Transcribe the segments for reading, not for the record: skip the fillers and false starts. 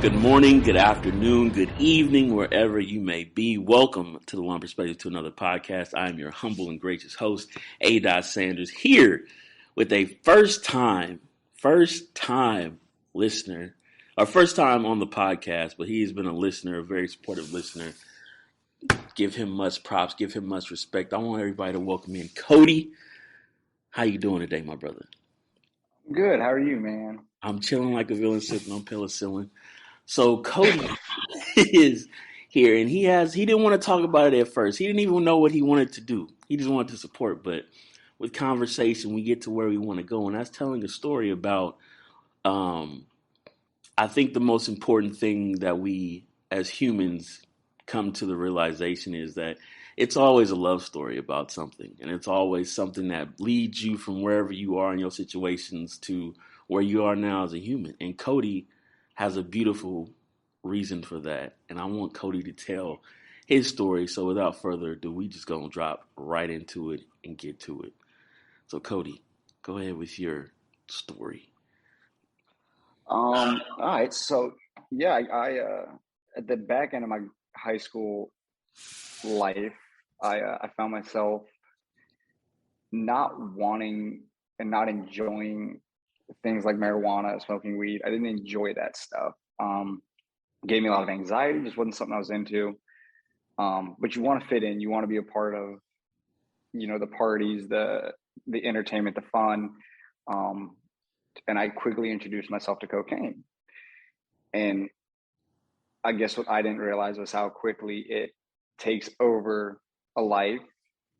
Good morning, good afternoon, good evening, wherever you may be. Welcome to the One Perspective to another podcast. I am your humble and gracious host, A. Sanders, here with a first time listener, or first time on the podcast, but he has been a listener, a very supportive listener. Give him much props, give him much respect. I want everybody to welcome in Cody. How you doing today, my brother? Good. How are you, man? I'm chilling like a villain sitting on penicillin. So Cody is here, and he didn't want to talk about it at first. He didn't even know what he wanted to do. He just wanted to support. But with conversation, we get to where we want to go, and that's telling a story about. I think the most important thing that we as humans come to the realization is that it's always a love story about something, and it's always something that leads you from wherever you are in your situations to where you are now as a human. And Cody has a beautiful reason for that, and I want Cody to tell his story. So without further ado, we just gonna drop right into it and get to it. So Cody, go ahead with your story. All right. So yeah, I at the back end of my high school life, I found myself not wanting and not enjoying things like marijuana, smoking weed. I didn't enjoy that stuff. Gave me a lot of anxiety. Just wasn't something I was into. But you want to fit in. You want to be a part of, the parties, the entertainment, the fun. And I quickly introduced myself to cocaine. And I guess what I didn't realize was how quickly it takes over a life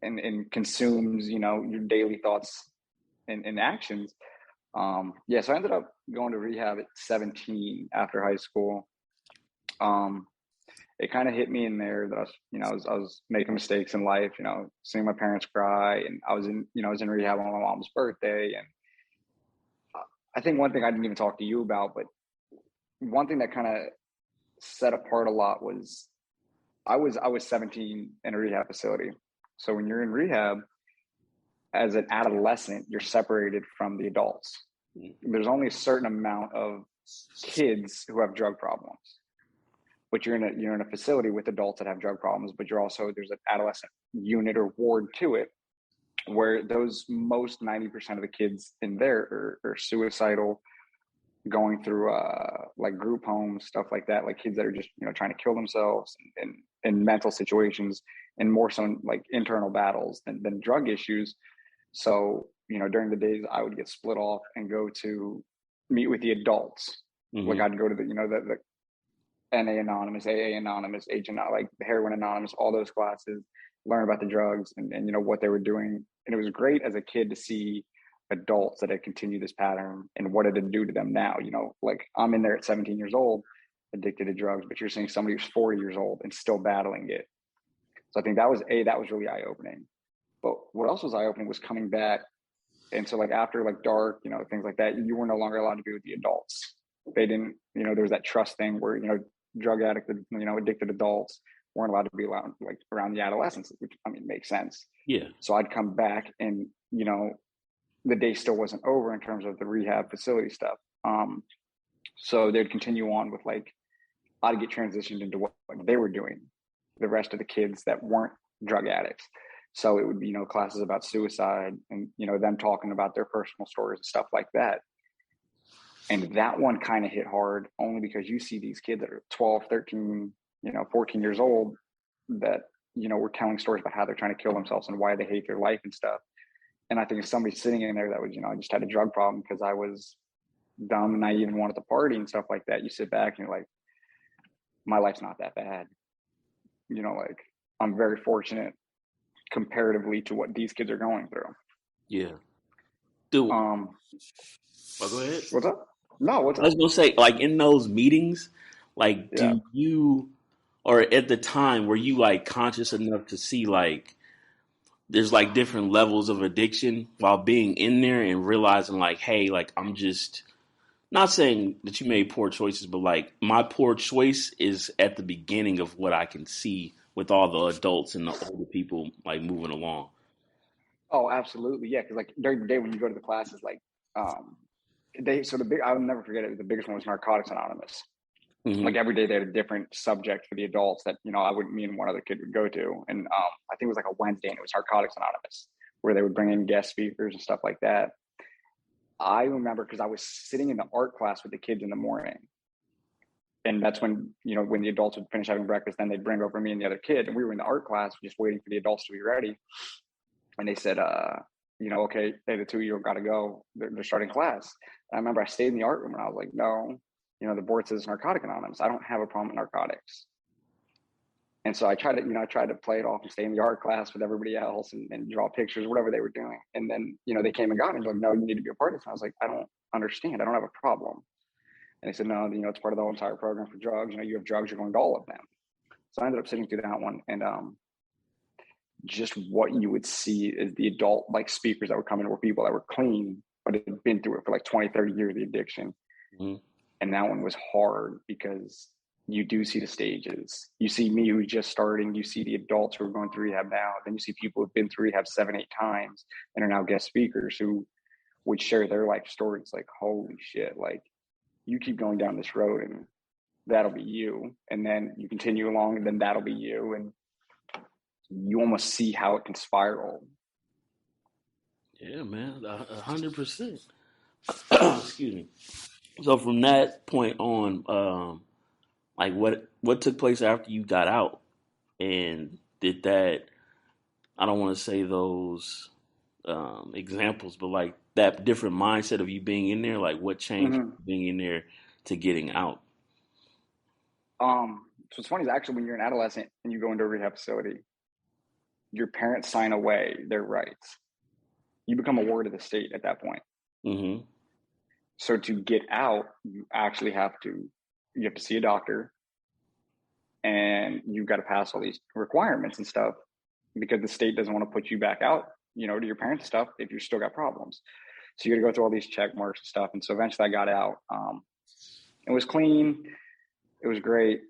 and consumes, your daily thoughts and actions. So I ended up going to rehab at 17 after high school. It kind of hit me in there that I was making mistakes in life, seeing my parents cry, and I was in rehab on my mom's birthday. And I think one thing I didn't even talk to you about, but one thing that kind of set apart a lot was I was 17 in a rehab facility. So when you're in rehab as an adolescent, you're separated from the adults. There's only a certain amount of kids who have drug problems, but you're in a facility with adults that have drug problems, but there's an adolescent unit or ward to it, where those most 90% of the kids in there are suicidal, going through like group homes, stuff like that, like kids that are just trying to kill themselves and in mental situations, and more so like internal battles than drug issues. So during the days I would get split off and go to meet with the adults. Mm-hmm. Like I'd go to the NA Anonymous, AA Anonymous, like the Heroin Anonymous, all those classes, learn about the drugs and what they were doing. And it was great as a kid to see adults that had continued this pattern and what it did do to them now. Like I'm in there at 17 years old, addicted to drugs, but you're seeing somebody who's 40 years old and still battling it. So I think that was really eye-opening. But what else was eye-opening was coming back. And so like after like dark, things like that, you were no longer allowed to be with the adults. They didn't, there was that trust thing where, drug addicted, addicted adults weren't allowed to be allowed like around the adolescents, which makes sense. Yeah. So I'd come back and, the day still wasn't over in terms of the rehab facility stuff. So they'd continue on with like, I'd get transitioned into what they were doing, the rest of the kids that weren't drug addicts. So it would be, classes about suicide and, them talking about their personal stories and stuff like that. And that one kind of hit hard only because you see these kids that are 12, 13, 14 years old that, were telling stories about how they're trying to kill themselves and why they hate their life and stuff. And I think if somebody sitting in there that was, I just had a drug problem because I was dumb and naive and wanted to party and stuff like that, you sit back and you're like, my life's not that bad. Like I'm very fortunate comparatively to what these kids are going through. Yeah. Dude. Go ahead. What's up? No, what's up? I was gonna say, like in those meetings, like do you, or at the time, were you like conscious enough to see like there's like different levels of addiction while being in there and realizing like, hey, like I'm just not saying that you made poor choices, but like my poor choice is at the beginning of what I can see with all the adults and the older people like moving along. Oh, absolutely. Yeah. Cause like during the day when you go to the classes, like, I'll never forget it. The biggest one was Narcotics Anonymous. Mm-hmm. Like every day they had a different subject for the adults that, I wouldn't, me and one other kid would go to. And I think it was like a Wednesday and it was Narcotics Anonymous, where they would bring in guest speakers and stuff like that. I remember because I was sitting in the art class with the kids in the morning. And that's when, when the adults would finish having breakfast, then they'd bring over me and the other kid. And we were in the art class just waiting for the adults to be ready. And they said, okay, hey, the 2-year-old got to go. They're starting class. And I remember I stayed in the art room and I was like, no, the board says Narcotic Anonymous. I don't have a problem with narcotics. And so I tried to play it off and stay in the art class with everybody else and draw pictures, whatever they were doing. And then, they came and got me and like, no, you need to be a part of this. And I was like, I don't understand. I don't have a problem. And they said, no, it's part of the whole entire program for drugs. You have drugs, you're going to all of them. So I ended up sitting through that one. And just what you would see is the adult speakers that were coming were people that were clean, but had been through it for 20, 30 years, the addiction. Mm-hmm. And that one was hard because you do see the stages. You see me who's just starting, you see the adults who are going through rehab now, then you see people who've been through rehab 7, 8 times and are now guest speakers who would share their life stories. Like, holy shit, you keep going down this road and that'll be you. And then you continue along and then that'll be you. And you almost see how it can spiral. Yeah, man, 100%. Excuse me. So from that point on, what took place after you got out, and did that? I don't want to say those examples, but that different mindset of you being in there, what changed being in there to getting out? So what's funny is actually when you're an adolescent and you go into a rehab facility, your parents sign away their rights. You become a ward of the state at that point. Mm-hmm. So to get out, you actually have to see a doctor, and you've got to pass all these requirements and stuff because the state doesn't want to put you back out, to your parents' stuff if you still got problems. So you got to go through all these check marks and stuff. And so eventually I got out. It was clean. It was great.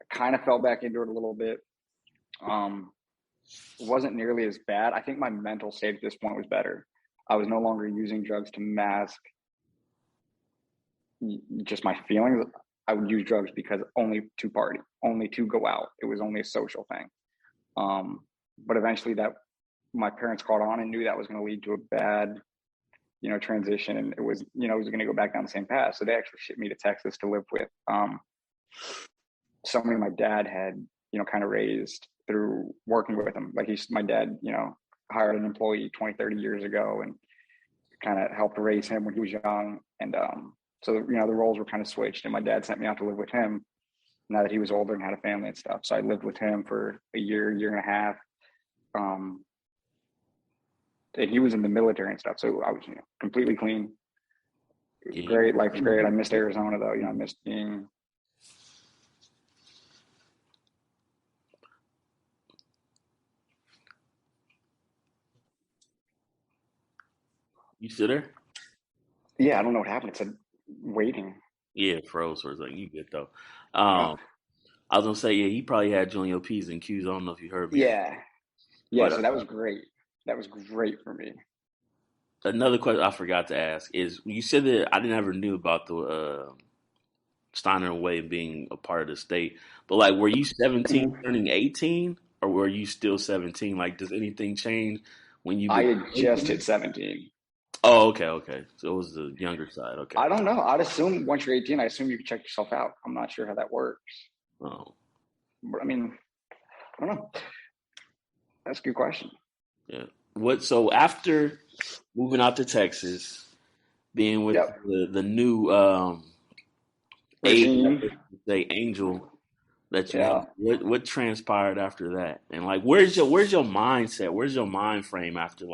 I kind of fell back into it a little bit. It wasn't nearly as bad. I think my mental state at this point was better. I was no longer using drugs to mask just my feelings. I would use drugs because only to party, only to go out. It was only a social thing. But eventually my parents caught on and knew that was going to lead to a bad, transition. And it was going to go back down the same path. So they actually shipped me to Texas to live with somebody my dad had, kind of raised through working with him. My dad, hired an employee 20, 30 years ago and kind of helped raise him when he was young. And so, the roles were kind of switched, and my dad sent me out to live with him now that he was older and had a family and stuff. So I lived with him for a year and a half. And he was in the military and stuff. So I was completely clean. It was great. Life was great. I missed Arizona though. I missed being. You still there? Yeah, I don't know what happened. It said waiting. Yeah, it froze for a second. You good though? Oh. I was gonna say, yeah, he probably had you on your P's and Q's. I don't know if you heard me. Yeah. But So that was great. That was great for me. another question I forgot to ask is, you said that I never knew about the Steiner Way being a part of the state, but were you 17 turning 18, or were you still 17? Does anything change when you I become had just 18? hit 17. Oh, okay. So it was the younger side. Okay. I don't know. I'd assume once you're 18, I assume you can check yourself out. I'm not sure how that works. Oh, But I mean, I don't know. That's a good question. yeah. So after moving out to Texas, being with Yep. the new Regime. angel that you Yeah. have, what transpired after that? And where's your mindset? Where's your mind frame after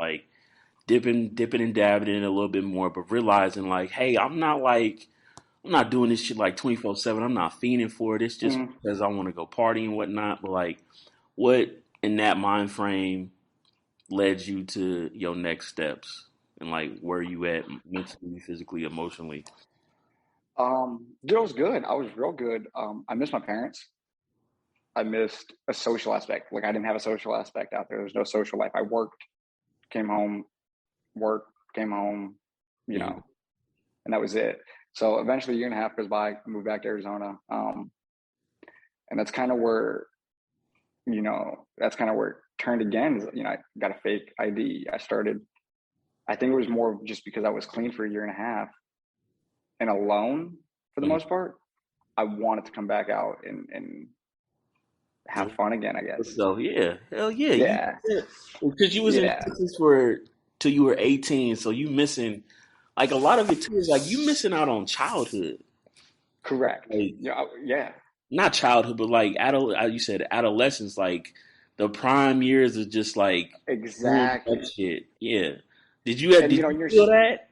dipping and dabbing in a little bit more, but realizing hey, I'm not doing this shit 24/7. I'm not fiending for it. It's just because I want to go party and whatnot. But what in that mind frame led you to your next steps, and where you at mentally, physically, emotionally? Dude, I was good. I was real good. I missed my parents. I missed a social aspect. I didn't have a social aspect out there. There was no social life. I worked, came home, worked, came home, you know. and that was it. So eventually, a year and a half goes by. I moved back to Arizona, and that's kind of where that's kind of where it turned again. I got a fake ID. I started. I think it was more just because I was clean for a year and a half and alone for the most part. I wanted to come back out and have fun again, I guess. So yeah, hell yeah, Yeah, because you was in yeah, Texas for till you were 18, so you missing like a lot of it too is like you missing out on childhood, correct. like Yeah, yeah, not childhood, but like you said adolescence, like the prime years of just like doing that exactly. shit. Yeah, did And you feel that?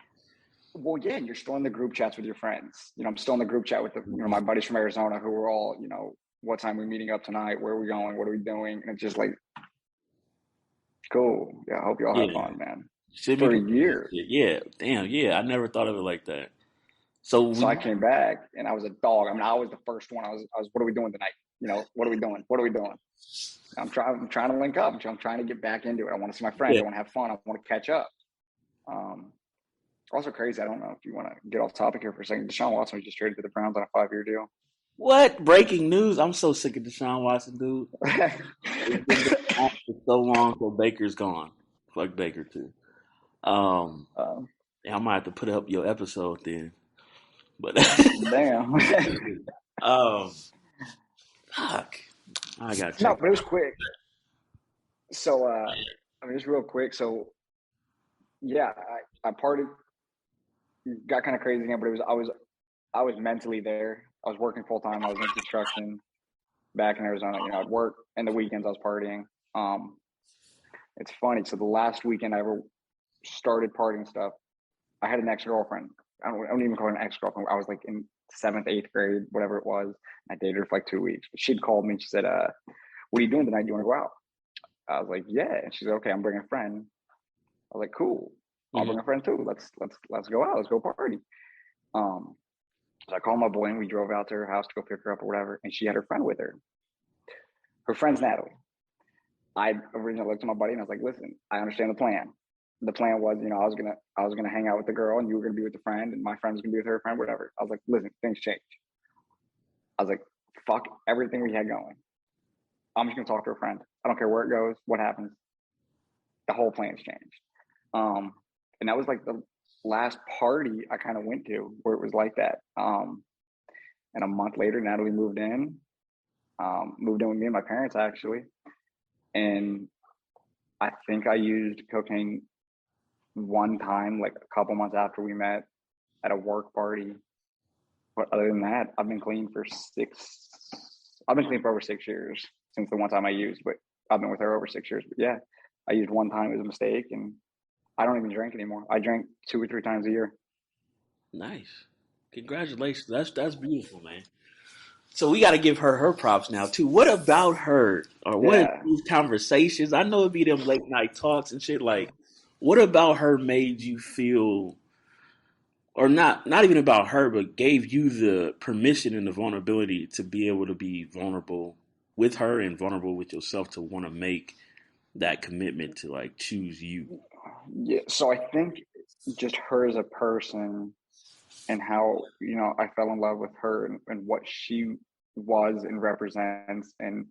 well, yeah, you're still in the group chats with your friends. I'm still in the group chat with my buddies from Arizona who were all, what time are we meeting up tonight? Where are we going? What are we doing? And it's just like, cool. Yeah, I hope you all have Yeah, fun, man. send me For a pictures and year. shit. Yeah, damn, yeah, I never thought of it like that. So So I we, came back and I was a dog. I mean, I was the first one. I was, what are we doing tonight? What are we doing? What are we doing? I'm trying to link up. I'm trying to get back into it. I want to see my friends. yeah. I want to have fun. I want to catch up. Um, Also crazy. I don't know if you want to get off topic here for a second. Deshaun Watson was just traded to the Browns on a 5-year deal. What breaking news? I'm so sick of Deshaun Watson, dude. It's been going on for so long, so Baker's gone. Fuck Baker too. Um, um, yeah, I might have to put up your episode then. But Damn. um, fuck, I gotta No, check. but it was quick. So, just real quick. So, yeah, I partied, got kind of crazy again, but I was mentally there. I was working full time. I was in construction back in Arizona. I'd work and the weekends I was partying. Um, it's funny. So the last weekend I ever started partying stuff, I had an ex girlfriend. I don't even call her an ex girlfriend. I was like in seventh, eighth grade, whatever it was. I dated her for like 2 weeks. But she'd called me. She said, "What are you doing tonight? Do you want to go out?" I was like, "Yeah." And she said, "Okay, I'm bringing a friend." I was like, "Cool. I'll Mm-hmm. bring a friend too. Let's go out. Let's go party." Um, so I called my boy and we drove out to her house to go pick her up or whatever. And she had her friend with her. Her friend's Natalie. I originally looked at my buddy and I was like, "Listen, I understand the plan. The plan was, I was gonna hang out with the girl and you were gonna be with the friend and my friend was gonna be with her friend, whatever." I was like, "Listen, things change." I was like, "Fuck everything we had going. I'm just gonna talk to her friend. I don't care where it goes, what happens. The whole plan's changed." Um, and that was like the last party I kind of went to where it was like that. And a month later, Natalie moved in with me and my parents actually. And I think I used cocaine one time, like a couple months after we met at a work party. But other than that, I've been clean for over 6 years since the one time I used, but I've been with her over 6 years. But yeah, I used one time. It was a mistake. And I don't even drink anymore. I drink 2 or 3 times a year. Nice, congratulations. That's beautiful, man. So we got to give her props now too. What about her, or what are Yeah. these conversations? I know it'd be them late night talks and shit. Like, what about her made you feel, or not even about her, but gave you the permission and the vulnerability to be able to be vulnerable with her and vulnerable with yourself to want to make that commitment to like choose you. Yeah. So I think just her as a person and how, I fell in love with her and what she was and represents. And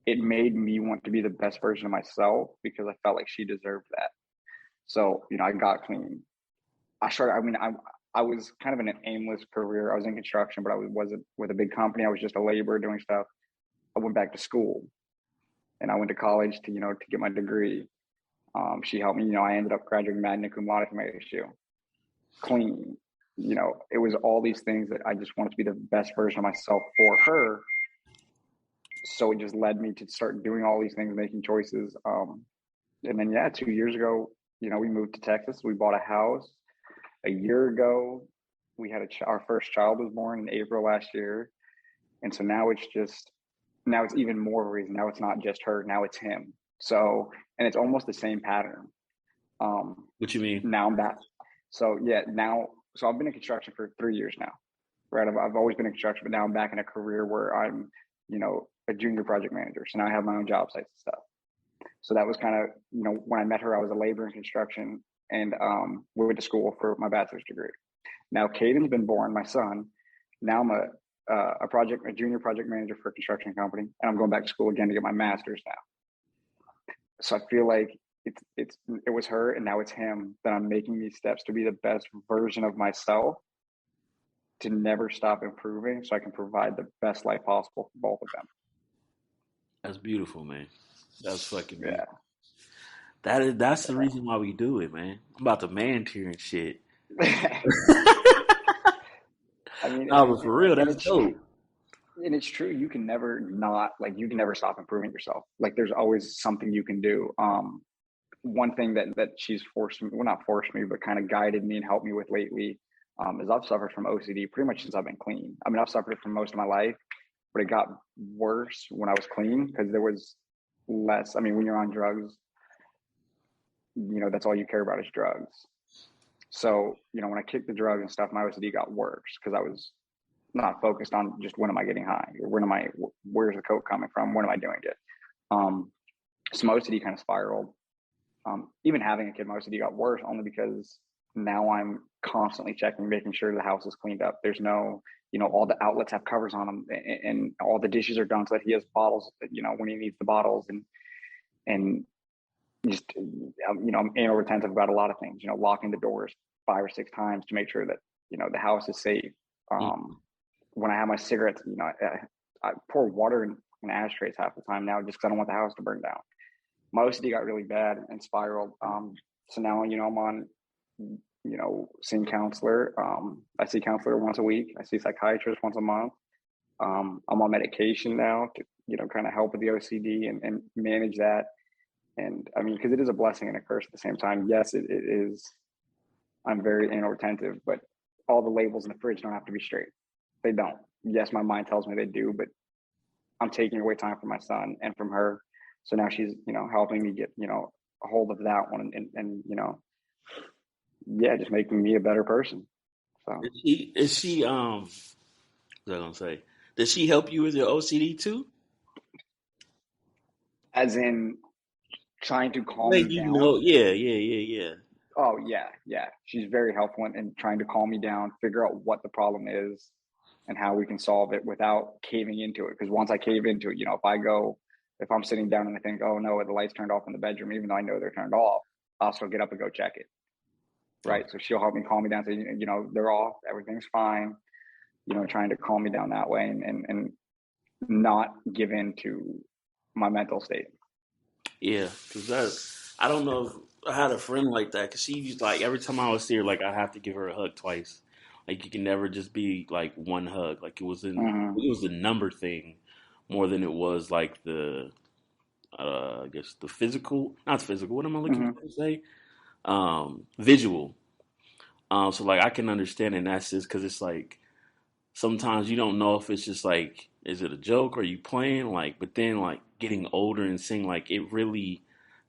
it made me want to be the best version of myself because I felt like she deserved that. So, I got clean. I was kind of in an aimless career. I was in construction, but I wasn't with a big company. I was just a laborer doing stuff. I went back to school and I went to college to get my degree. She helped me. I ended up graduating magna cum laude from ASU. Clean. It was all these things that I just wanted to be the best version of myself for her. So it just led me to start doing all these things, making choices. And then, yeah, 2 years ago, we moved to Texas. We bought a house. A year ago, we had our first child was born in April last year. And so now it's even more of a reason. Now it's not just her, now it's him. So, and it's almost the same pattern. What you mean? Now I'm back. So yeah, so I've been in construction for 3 years now, right? I've always been in construction, but now I'm back in a career where I'm, a junior project manager. So now I have my own job sites and stuff. So that was kind of, when I met her, I was a laborer in construction. and went to school for my bachelor's degree. Now Caden's been born, my son. Now I'm a junior project manager for a construction company, and I'm going back to school again to get my master's now. So I feel like it was her, and now it's him, that I'm making these steps to be the best version of myself, to never stop improving, so I can provide the best life possible for both of them. That's beautiful, man. That's fucking Yeah. beautiful. That's the reason why we do it, man. I'm about to man tier and shit. I mean, No, but for real, and that's dope. it's true. You can never stop improving yourself. Like there's always something you can do. One thing that she's forced me, well, not forced me, but kind of guided me and helped me with lately, is I've suffered from OCD pretty much since I've been clean. I mean, I've suffered it for most of my life, but it got worse when I was clean because there was less. I mean, when you're on drugs, that's all you care about is drugs. So, when I kicked the drugs and stuff, my OCD got worse because I was not focused on just when am I getting high, or where's the coke coming from, when am I doing it. So my OCD kind of spiraled. Even having a kid, my OCD got worse only because now I'm constantly checking, making sure the house is cleaned up. There's no, all the outlets have covers on them, and all the dishes are done so that he has bottles, when he needs the bottles, and just, I'm anal retentive about a lot of things, locking the doors 5 or 6 times to make sure that, the house is safe. When I have my cigarettes, I pour water in ashtrays half the time now, just because I don't want the house to burn down. My OCD got really bad and spiraled. So now, I'm on, seeing counselor. I see counselor once a week. I see psychiatrist once a month. I'm on medication now to, kind of help with the OCD and manage that. And I mean, because it is a blessing and a curse at the same time. Yes, it is. I'm very anal retentive, but all the labels in the fridge don't have to be straight. They don't. Yes, my mind tells me they do, but I'm taking away time from my son and from her. So now she's, helping me get, a hold of that one and just making me a better person. So What was I gonna say? Does she help you with your OCD too? as in trying to calm Like me down. yeah. Oh yeah. She's very helpful in trying to calm me down, figure out what the problem is and how we can solve it without caving into it. Because once I cave into it, if I'm sitting down and I think, oh no, the lights turned off in the bedroom, even though I know they're turned off, I'll still get up and go check it. Right. Okay. So she'll help me calm me down. Say, they're off, everything's fine. Trying to calm me down that way and not give in to my mental state. Yeah, because I don't know if I had a friend like that because she used like every time I was here, like I have to give her a hug twice. Like you can never just be like one hug. Like Mm-hmm. it was the number thing more than it was like the I guess the physical, not physical. What am I looking Mm-hmm. for to say? Visual. So like I can understand in that sense because it's like sometimes you don't know if it's just like is it a joke or you playing like, but then like getting older and seeing like it really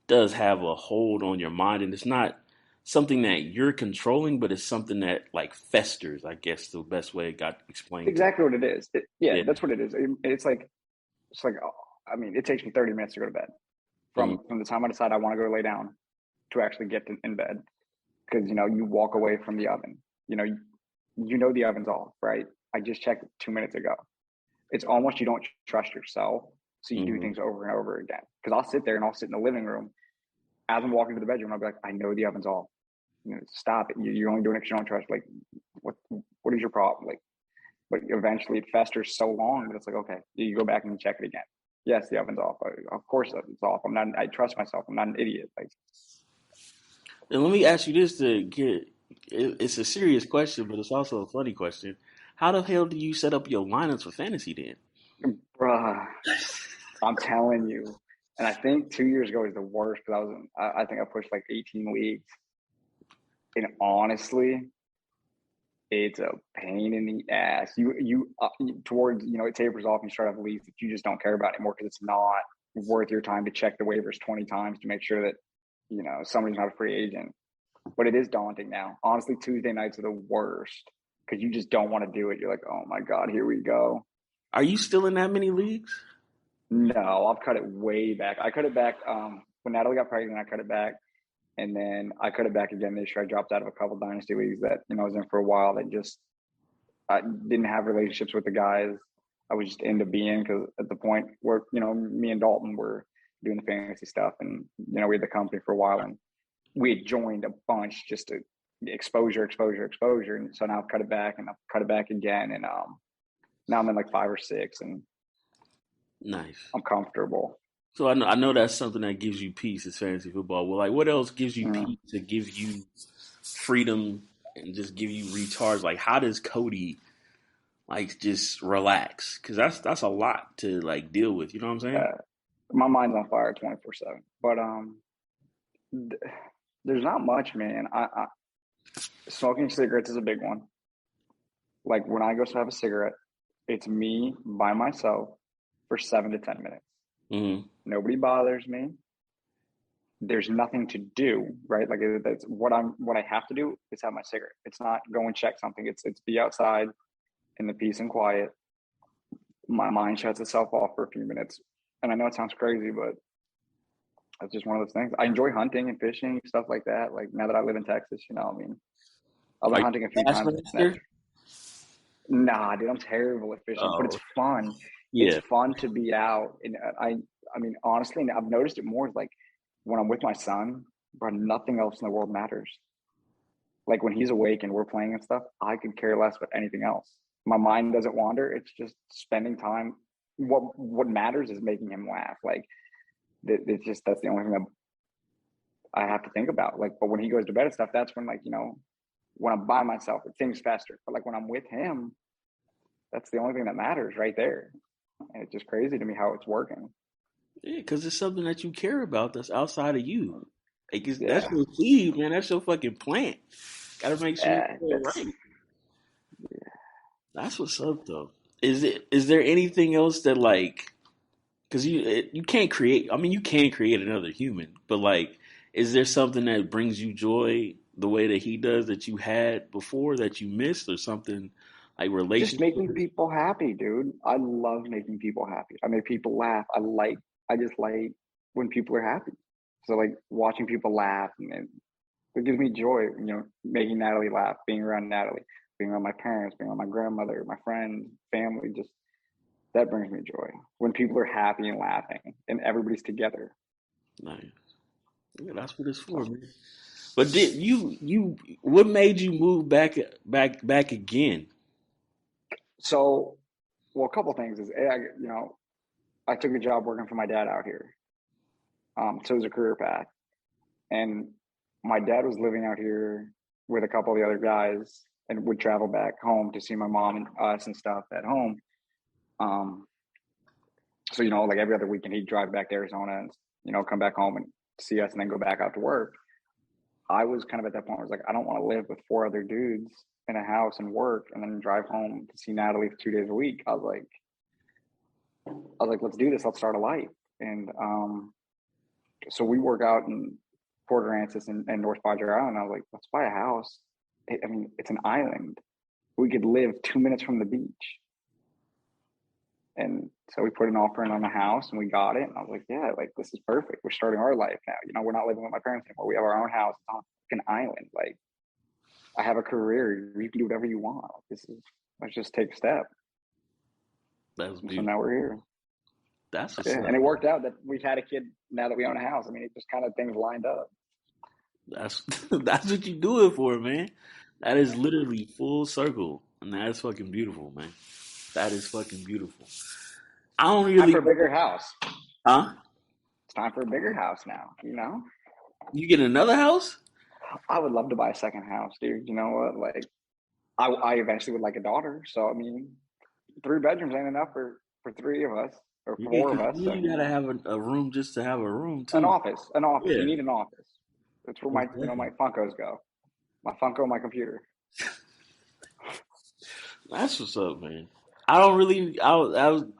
does have a hold on your mind, and it's not something that you're controlling, but it's something that like festers. I guess the best way it got explained to me. Exactly what it is. Yeah. That's what it is. It's like, I mean, it takes me 30 minutes to go to bed Mm, from the time I decide I want to go lay down to actually get in bed. Because, you walk away from the oven, the oven's off, right? I just checked 2 minutes ago. It's almost, you don't trust yourself. So you do mm-hmm. things over and over again. Because I'll sit there and I'll sit in the living room. As I'm walking to the bedroom, I'll be like, I know the oven's off. Stop it. You're only doing it because you don't trust. Like, what is your problem? Like, but eventually it festers so long that it's like, okay, you go back and you check it again. Yes, the oven's off. Of course it's off. I trust myself. I'm not an idiot. Like, And let me ask you this to get. It's a serious question, but it's also a funny question. How the hell do you set up your lineups for fantasy then? bruh, I'm telling you. And I think 2 years ago was the worst because I think I pushed like 18 leagues. And honestly, it's a pain in the ass. Towards, it tapers off and you start having leagues that you just don't care about anymore because it's not worth your time to check the waivers 20 times to make sure that, somebody's not a free agent. But it is daunting now. Honestly, Tuesday nights are the worst because you just don't want to do it. You're like, oh my God, here we go. Are you still in that many leagues? No, I've cut it way back. I cut it back when Natalie got pregnant. I cut it back, And then I cut it back again this year. I dropped out of a couple dynasty leagues that, I was in for a while that just, I didn't have relationships with the guys. I was just into being, because at the point where, me and Dalton were doing the fantasy stuff, and, we had the company for a while, and we had joined a bunch just to exposure, exposure, exposure. And so now I've cut it back, and I've cut it back again. And now I'm in like 5 or 6, and Nice. I'm comfortable. So I know that's something that gives you peace is fantasy football. Well, like what else gives you Mm. peace to give you freedom and just give you recharge? Like how does Cody like just relax? Because that's a lot to like deal with. You know what I'm saying? Uh, my mind's on fire 24/7. But there's not much, man. Smoking cigarettes is a big one. Like when I go to have a cigarette, it's me by myself for 7 to 10 minutes. Mm-hmm. Nobody bothers me. There's nothing to do, right? Like that's what I have to do is have my cigarette. It's not go and check something. It's be outside in the peace and quiet. My mind shuts itself off for a few minutes. And I know it sounds crazy, but it's just one of those things. I enjoy hunting and fishing, stuff like that. Like now that I live in Texas, I mean, I've been Are you hunting a few a bass times. master? Nah, dude, I'm terrible at fishing, but it's Oh, fun. It's yeah. fun to be out, and I mean, honestly, I've noticed it more like when I'm with my son, bro. Nothing else in the world matters. Like when he's awake and we're playing and stuff, I could care less about anything else. My mind doesn't wander. It's just spending time. What matters is making him laugh. Like it's just that's the only thing that I have to think about. Like, but when he goes to bed and stuff, that's when like when I'm by myself, things fester. But like when I'm with him, that's the only thing that matters right there. And it's just crazy to me how it's working. Yeah, because it's something that you care about that's outside of you. Like that's Yeah, your seed, man. That's your fucking plant. Gotta make sure you do it that's right. That's what's up, though. Is there anything else that like because you can't create. I mean, you can create another human, but like, is there something that brings you joy the way that he does that you had before that you missed or something like just making relationships? people happy, dude. I love making people happy. I make people laugh. I just like when people are happy. So like watching people laugh, and it gives me joy. Making Natalie laugh, being around Natalie, being around my parents, being around my grandmother, my friends, family. Just that brings me joy when people are happy and laughing and everybody's together. Nice. Yeah, that's what it's So, for, man. But did you what made you move back again? so well, a couple things is I took a job working for my dad out here. So it was a career path, and my dad was living out here with a couple of the other guys and would travel back home to see my mom and us and stuff at home. Um, so like every other weekend he'd drive back to Arizona and come back home and see us and then go back out to work. I was kind of at that point where I was like, I don't want to live with 4 other dudes in a house and work and then drive home to see Natalie for 2 days a week. I was like, let's do this. Let's start a life. And so we work out in Port Aransas and North Padre Island. I was like, let's buy a house. I mean, it's an island. We could live 2 minutes from the beach. And so we put an offer in on the house and we got it. And I was like, yeah, like this is perfect. We're starting our life now. We're not living with my parents anymore. We have our own house on an island. Like I have a career. You can do whatever you want. Let's just take a step. That's And so now beautiful. we're here. That's what's Yeah. up. And it worked out that we've had a kid now that we own a house. I mean, it just kind of things lined up. That's that's what you do it for, man. That is literally full circle, and that is fucking beautiful, man. That is fucking beautiful. I don't Time really, for a bigger house. huh? It's time for a bigger house now. You get another house? I would love to buy a second house, dude. You know what? Like, I eventually would like a daughter. So, I mean, 3 bedrooms ain't enough for 3 of us or Yeah, four of because us. So, you gotta have a room just to have a room an too. office, an office. You Yeah, need an office. That's where most definitely. my Funkos go. My Funko, my computer. That's what's up, man. I don't really.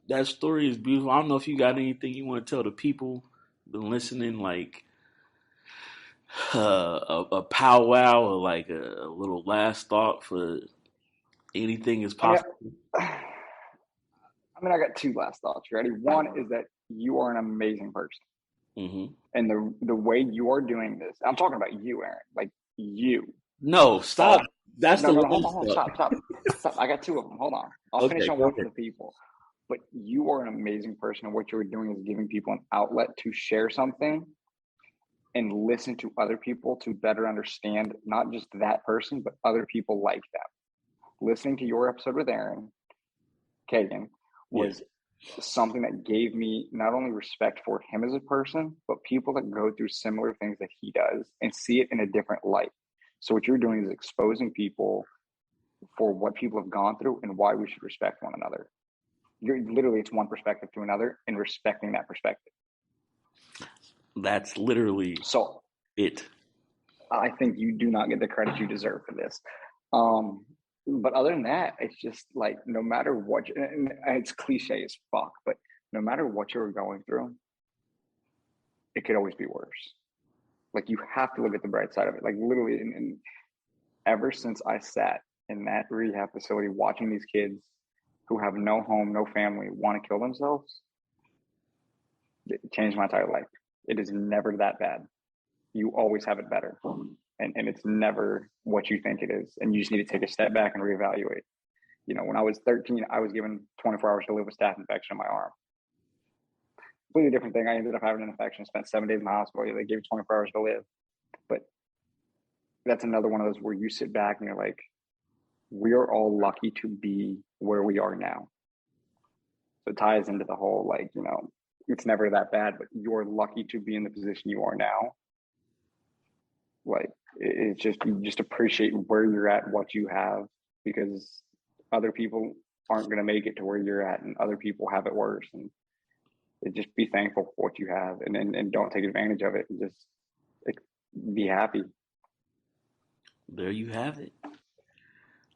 That story is beautiful. I don't know if you got anything you want to tell the people been listening, like a powwow or like a little last thought for anything is I mean, possible. I got 2 last thoughts. You ready? One is that you are an amazing person. Mm-hmm. And the way you are doing this, I'm talking about you, Aaron, like you. No, stop. All That's no, the no, no, love hold on, stuff. stop. I got two of them. Hold on. I'll finish Okay, on go one for ahead. the people. But you are an amazing person, and what you're doing is giving people an outlet to share something and listen to other people to better understand not just that person, but other people like them. Listening to your episode with Aaron Kagan Yeah. was something that gave me not only respect for him as a person, but people that go through similar things that he does and see it in a different light. So what you're doing is exposing people for what people have gone through and why we should respect one another. You're literally, it's one perspective to another and respecting that perspective. That's literally So it. I think you do not get the credit you deserve for this. But other than that, it's just like no matter what, and it's cliche as fuck, but no matter what you're going through, it could always be worse. Like you have to look at the bright side of it. Like literally, and ever since I sat in that rehab facility watching these kids who have no home, no family, want to kill themselves, it changed my entire life. It is never that bad. You always have it better. And it's never what you think it is. And you just need to take a step back and reevaluate. You know, when I was 13, I was given 24 hours to live with staph infection in my arm. Completely different thing. I ended up having an infection, spent 7 days in the hospital. They gave me 24 hours to live. But that's another one of those where you sit back and you're like, we are all lucky to be where we are now. So it ties into the whole, like, you know, it's never that bad, but you're lucky to be in the position you are now. Like, it's just, you just appreciate where you're at, what you have, because other people aren't going to make it to where you're at, and other people have it worse. And just be thankful for what you have, and don't take advantage of it, and just like, be happy. There you have it.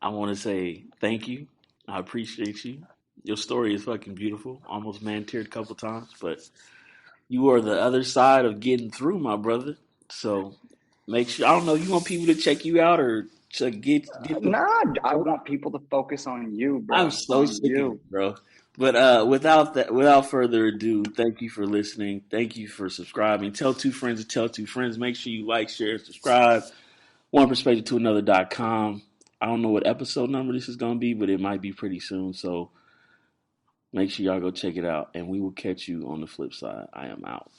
I want to say thank you. I appreciate you. Your story is fucking beautiful. Almost man teared a couple times, but you are the other side of getting through, my brother. So make sure. I don't know. You want people to check you out or to get the. Nah, I want people to focus on you, I'm bro. so On sick of you. it, bro. But without further ado, thank you for listening. Thank you for subscribing. Tell two friends to tell two friends. Make sure you like, share, subscribe. One perspective to another.com. I don't know what episode number this is gonna be, but it might be pretty soon. So make sure y'all go check it out, and we will catch you on the flip side. I am out.